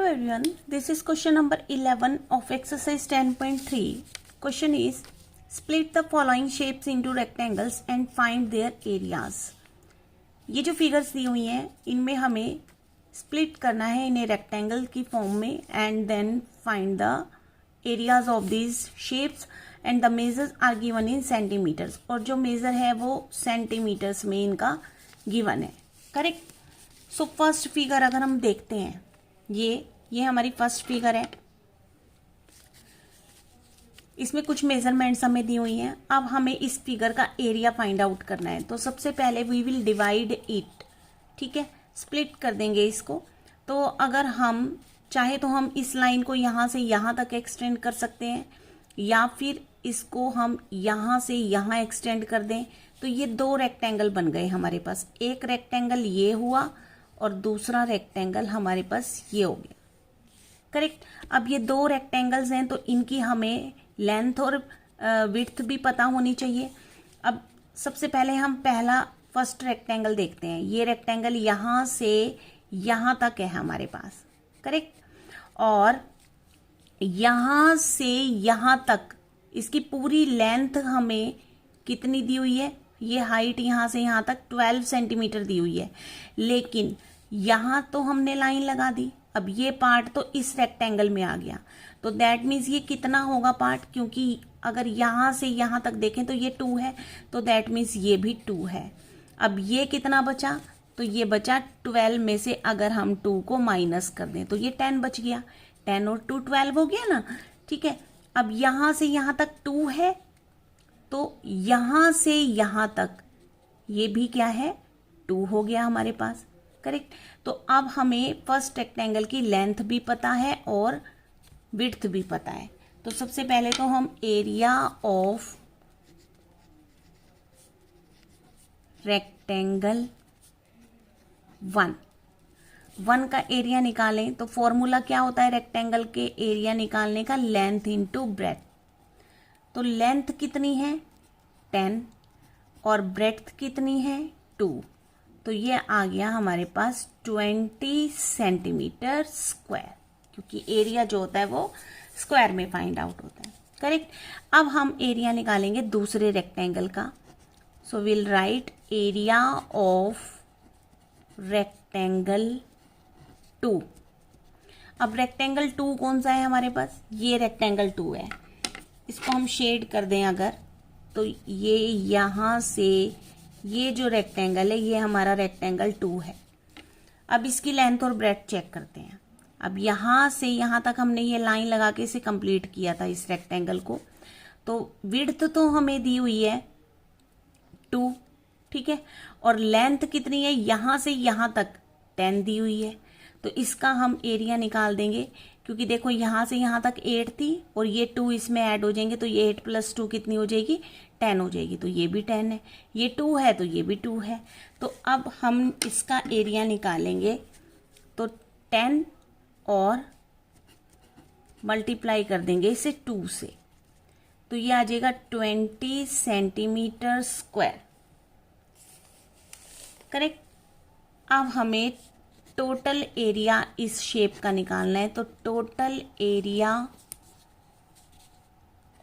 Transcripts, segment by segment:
everyone, this is question number 11 of exercise 10.3. Question is, split the following shapes into rectangles and find their areas. ये जो figures दी हुई हैं इनमें हमें split करना है इन्हें रेक्टेंगल की फॉर्म में and then find the areas of these shapes and the measures are given in centimetres, और जो मेजर है वो सेंटीमीटर्स में इनका गिवन है. करेक्ट. सो फर्स्ट फिगर अगर हम देखते हैं, ये हमारी फर्स्ट फिगर है. इसमें कुछ मेजरमेंट्स हमें दी हुई हैं. अब हमें इस फिगर का एरिया फाइंड आउट करना है. तो सबसे पहले वी विल डिवाइड इट. ठीक है, स्प्लिट कर देंगे इसको. तो अगर हम चाहे तो हम इस लाइन को यहाँ से यहाँ तक एक्सटेंड कर सकते हैं, या फिर इसको हम यहाँ से यहाँ एक्सटेंड कर दें. तो ये दो रेक्टेंगल बन गए हमारे पास. एक रेक्टेंगल ये हुआ और दूसरा रेक्टेंगल हमारे पास ये हो गया. करेक्ट. अब ये दो रेक्टेंगल्स हैं तो इनकी हमें लेंथ और विड्थ भी पता होनी चाहिए. अब सबसे पहले हम फर्स्ट रेक्टेंगल देखते हैं. ये रेक्टेंगल यहाँ से यहाँ तक है हमारे पास. करेक्ट. और यहाँ से यहाँ तक इसकी पूरी लेंथ हमें कितनी दी हुई है? ये हाइट यहाँ से यहाँ तक 12 सेंटीमीटर दी हुई है. लेकिन यहाँ तो हमने लाइन लगा दी. अब ये पार्ट तो इस रेक्टेंगल में आ गया. तो दैट मीन्स ये कितना होगा पार्ट? क्योंकि अगर यहाँ से यहाँ तक देखें तो ये 2 है, तो दैट मीन्स ये भी 2 है. अब ये कितना बचा? तो ये बचा 12 में से अगर हम 2 को माइनस कर दें तो ये 10 बच गया. 10 और 2 12 हो गया ना. ठीक है. अब यहाँ से यहाँ तक 2 है, तो यहाँ से यहाँ तक ये भी क्या है? 2 हो गया हमारे पास. करेक्ट. तो अब हमें फर्स्ट रेक्टेंगल की लेंथ भी पता है और विड्थ भी पता है. तो सबसे पहले तो हम एरिया ऑफ रेक्टेंगल 1 का एरिया निकालें. तो फॉर्मूला क्या होता है रेक्टेंगल के एरिया निकालने का? Length into breadth. तो लेंथ कितनी है? 10 और ब्रेड्थ कितनी है? 2. तो ये आ गया हमारे पास 20 सेंटीमीटर स्क्वायर, क्योंकि एरिया जो होता है वो स्क्वायर में फाइंड आउट होता है. करेक्ट. अब हम एरिया निकालेंगे दूसरे रेक्टेंगल का. So will write area of rectangle 2. अब रेक्टेंगल 2 कौन सा है हमारे पास? ये रेक्टेंगल 2 है. इसको हम शेड कर दें अगर, तो ये यहाँ से ये जो रेक्टेंगल है ये हमारा रेक्टेंगल 2 है. अब इसकी लेंथ और ब्रेड्थ चेक करते हैं. अब यहाँ से यहाँ तक हमने ये लाइन लगा के इसे कंप्लीट किया था इस रेक्टेंगल को. तो विड्थ तो हमें दी हुई है 2. ठीक है. और लेंथ कितनी है? यहाँ से यहाँ तक 10 दी हुई है. तो इसका हम एरिया निकाल देंगे, क्योंकि देखो यहाँ से यहाँ तक 8 थी और ये 2 इसमें ऐड हो जाएंगे. तो ये 8 + 2 कितनी हो जाएगी? 10 हो जाएगी. तो ये भी 10 है. ये 2 है तो ये भी 2 है. तो अब हम इसका एरिया निकालेंगे. तो 10 और मल्टीप्लाई कर देंगे इसे 2 से, तो ये आ जाएगा 20 सेंटीमीटर स्क्वायर. करेक्ट. अब हमें टोटल एरिया इस शेप का निकालना है. तो total area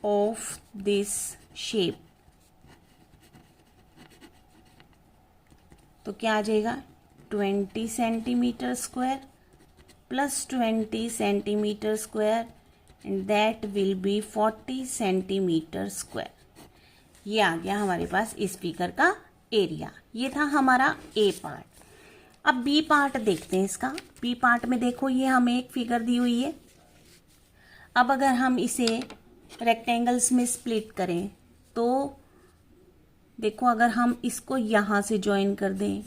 of this shape, तो क्या आ जाएगा? 20 centimetre square plus 20 centimetre square and that will be 40 centimetre square. ये आ गया हमारे पास इस फिगर का एरिया. ये था हमारा ए पार्ट. अब बी पार्ट देखते हैं इसका. बी पार्ट में देखो ये हमें एक फिगर दी हुई है. अब अगर हम इसे रेक्टेंगल्स में स्प्लिट करें तो देखो, अगर हम इसको यहाँ से ज्वाइन कर दें,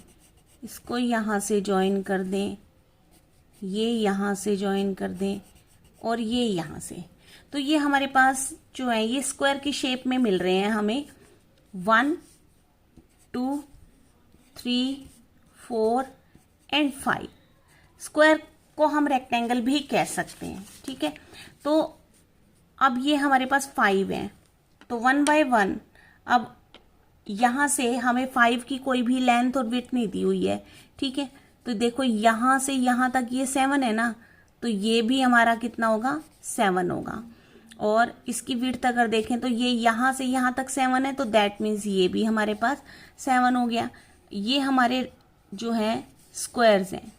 इसको यहाँ से ज्वाइन कर दें, ये यहाँ से ज्वाइन कर दें और ये यहाँ से, तो ये हमारे पास जो है ये स्क्वायर की शेप में मिल रहे हैं हमें. 1 2 3 4 एंड 5. स्क्वायर को हम रेक्टेंगल भी कह सकते हैं. ठीक है. तो अब ये हमारे पास 5 है. तो 1 बाय 1. अब यहाँ से हमें 5 की कोई भी लेंथ और विड्थ नहीं दी हुई है. ठीक है. तो देखो यहाँ से यहाँ तक ये 7 है ना, तो ये भी हमारा कितना होगा 7 होगा। और इसकी विड्थ अगर देखें तो ये यहाँ से यहाँ तक 7 है, तो दैट मीन्स ये भी हमारे पास 7 हो गया। ये हमारे जो है स्क्वायर्स हैं,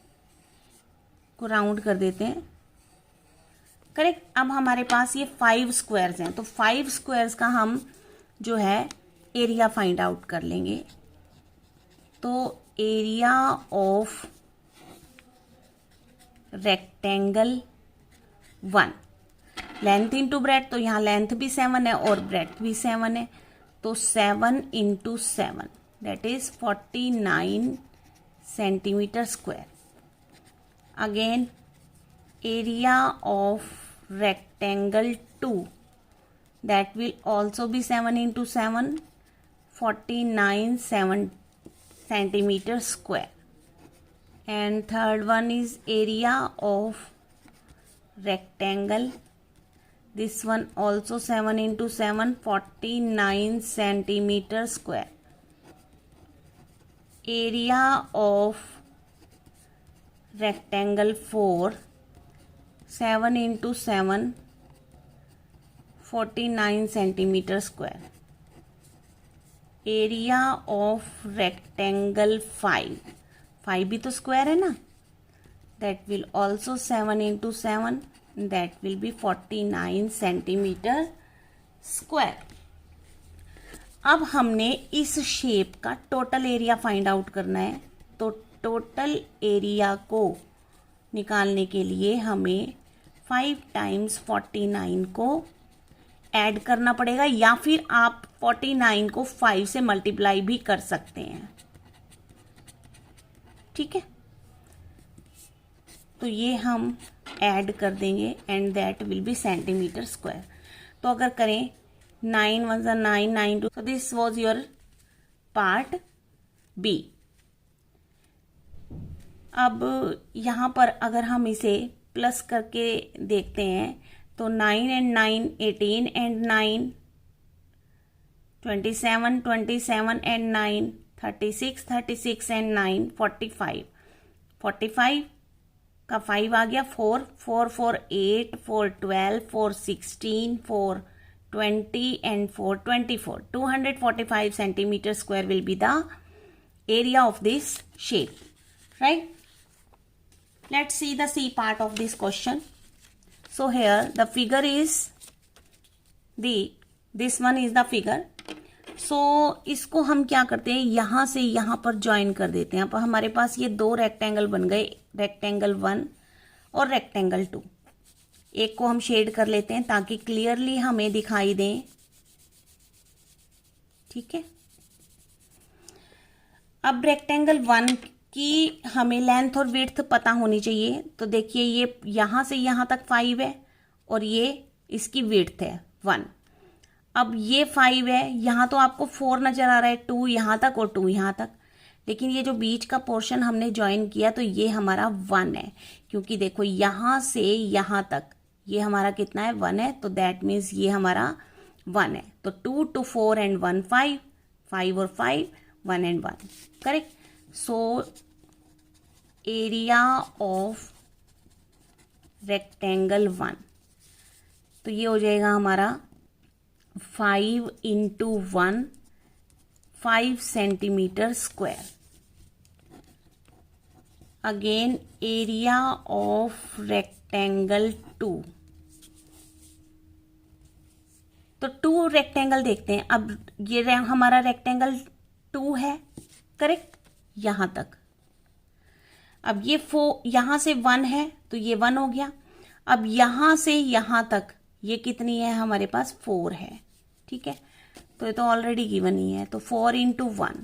को राउंड कर देते हैं, करेक्ट। अब हमारे पास ये 5 स्क्वायर्स हैं, तो 5 स्क्वायर्स का हम जो है एरिया फाइंड आउट कर लेंगे। तो area of rectangle 1, length into breadth, तो यहाँ लेंथ भी 7 है और ब्रेथ भी 7 है, तो 7 into 7 that is 49 centimetre square. Again area of rectangle 2, that will also be 7 into 7, 49 centimeter square. And third one is area of rectangle, this one also 7 into 7, 49 centimeter square. Area of rectangle 4, 7 into 7, 49 centimeter square. Area of rectangle 5, 5 भी तो square है ना, that will also 7 into 7, that will be 49 centimetre square. अब हमने इस shape का total area find out करना है, तो टोटल एरिया को निकालने के लिए हमें 5 टाइम्स 49 को ऐड करना पड़ेगा, या फिर आप 49 को 5 से मल्टीप्लाई भी कर सकते हैं, ठीक है। तो ये हम ऐड कर देंगे and that will be centimetre square. तो अगर करें 9 1 9 9 2, so this was your part B। अब यहाँ पर अगर हम इसे प्लस करके देखते हैं तो 9 and 9 18 and 9 27 27 and 9 36 36 and 9 45 45 का 5 आ गया, 4 4 4 8 4 12 4 16 4 20 and 4 24, 245 centimeter square will be the area of this shape, right? Let's see the C part of this question. So here the figure is this one is the figure. So इसको हम क्या करते हैं, यहाँ से यहाँ पर ज्वाइन कर देते हैं। अब हमारे पास ये दो रेक्टेंगल बन गए, रेक्टेंगल 1 और रेक्टेंगल 2। एक को हम शेड कर लेते हैं ताकि क्लियरली हमें दिखाई दे, ठीक है। अब रेक्टेंगल 1 की हमें लेंथ और विड्थ पता होनी चाहिए। तो देखिए ये यहाँ से यहाँ तक 5 है और ये इसकी विड्थ है 1। अब ये 5 है, यहाँ तो आपको 4 नजर आ रहा है, 2 यहाँ तक और 2 यहाँ तक, लेकिन ये जो बीच का पोर्शन हमने ज्वाइन किया तो ये हमारा 1 है, क्योंकि देखो यहाँ से यहाँ तक ये हमारा कितना है 1 है, तो दैट मीन्स ये हमारा 1 है। तो 2 2 4 एंड 1 5, 5 और 5 1 and 1, correct. So area of rectangle 1, तो ये हो जाएगा हमारा 5 into 1 5 centimetre square. Again area of rectangle 2, तो 2 रेक्टेंगल देखते हैं। अब ये हमारा रेक्टेंगल 2 है, करेक्ट, यहां तक। अब ये 4 यहां से 1 है तो ये 1 हो गया। अब यहां से यहां तक ये कितनी है, हमारे पास 4 है, ठीक है। तो ये तो ऑलरेडी गिवन ही है, तो 4 into 1,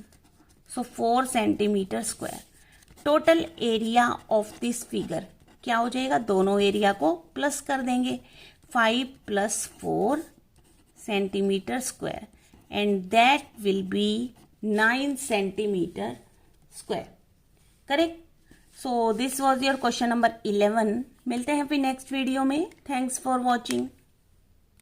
so 4 centimetre square. Total area of this figure क्या हो जाएगा, दोनों एरिया को प्लस कर देंगे, 5 + 4 centimetre square and that will be 9 centimetre square, correct. So this was your question number 11। मिलते हैं फिर नेक्स्ट वीडियो में। Thanks for watching.